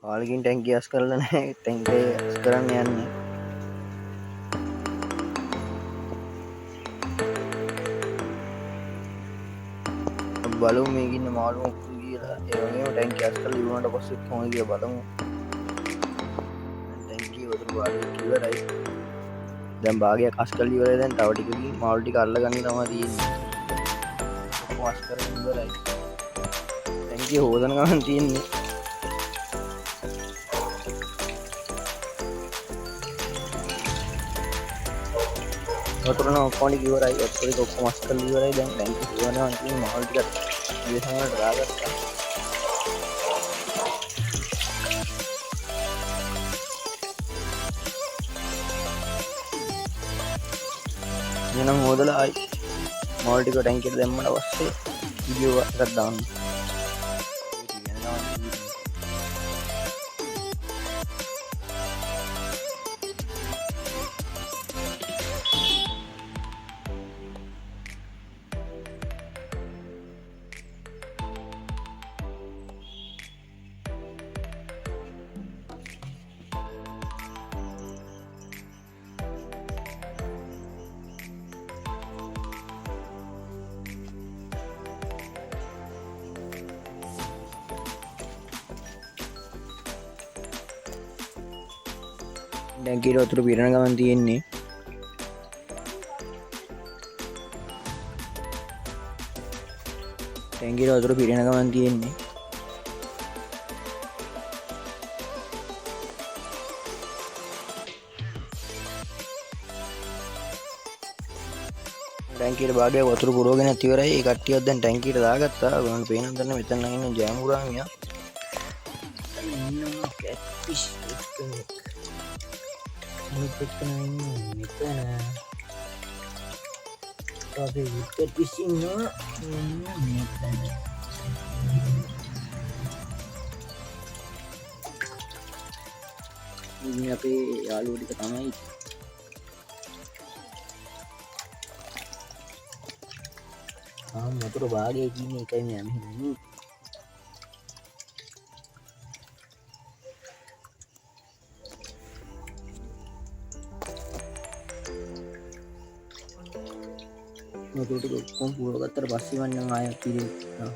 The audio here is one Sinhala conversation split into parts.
ආලකින් ටැන්කිය අස් කරලා නැහැ ටැන්කේ අස් කරන්න යන්නේ බලමු මේකින්න මාළුම කියලා ඒ වගේම ටැන්කිය අස් කරලා ඉවරනට පස්සේ කොහොමද කියලා බලමු ටැන්කිය වතුර භාගයක් ඉවරයි දැන් භාගයක් අස් කරලා ඉවරයි දැන් තව ටිකකින් මාළු ටික අල්ලගන්න තමයි තියෙන්නේ ඔක්කොම අස් කරලා ඉවරයි ටැන්කිය හොදන ගමන් තියෙන්නේ වතුරන ඔක්කොම ඉවරයි වතුර ටික ඔක්කොම අස් කරලා ඉවරයි දැන් ටැන්කිය හොදනවා ඉතින් මාළු ටික ඉවසනට දාගත්තා එනම් හොදලා ආයි මාළු ටික ටැන්කියට දැම්මට පස්සේ වීඩියෝ එකක් දාන්න ටැන්කියට වතුර පිරෙන ගමන් තියෙන්නේ ටැන්කියට වතුර පිරෙන ගමන් තියෙන්නේ ටැන්කියට භාගයක් වතුර පුරවගෙන ඉවරයි ඒ කට්ටියක් දැන් ටැන්කියට දාගත්තා ඔයගොල්ලන්ට පේනවද දන්නේ මෙතන නම් ඉන්න ජෑමුරාමියා ඉන්නවා කැට්ෆිෂ් කෙනෙක් මෙතන අපි විකට් ෆිෂින් මෙතන ඉන්නේ අපේ යාළුවෝ ටික තමයි වතුර භාගයක් ඉන්නේ එකයි මම හිතන්නේ වතුර ටික ඔක්කොම පුරවගත්තට පස්සේ මම ආයෙත් පිළිගන්නවා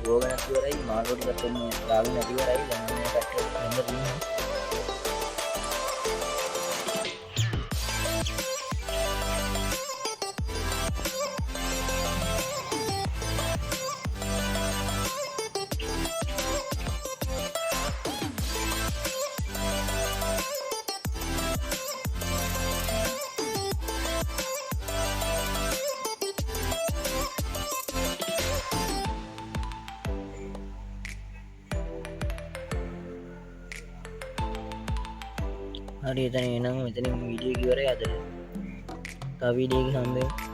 පුරවගෙන ඉවරයි මාළු ටිකත් එන්නේ දාගෙන ඉවරයි දැන් මේ කට්ටිය වෙන්න තියෙනවා හරි එතන එනම් මෙතනින් වීඩියෝ එක ඉවරයි අද. තව වීඩියෝ එකක හම්බෙමු.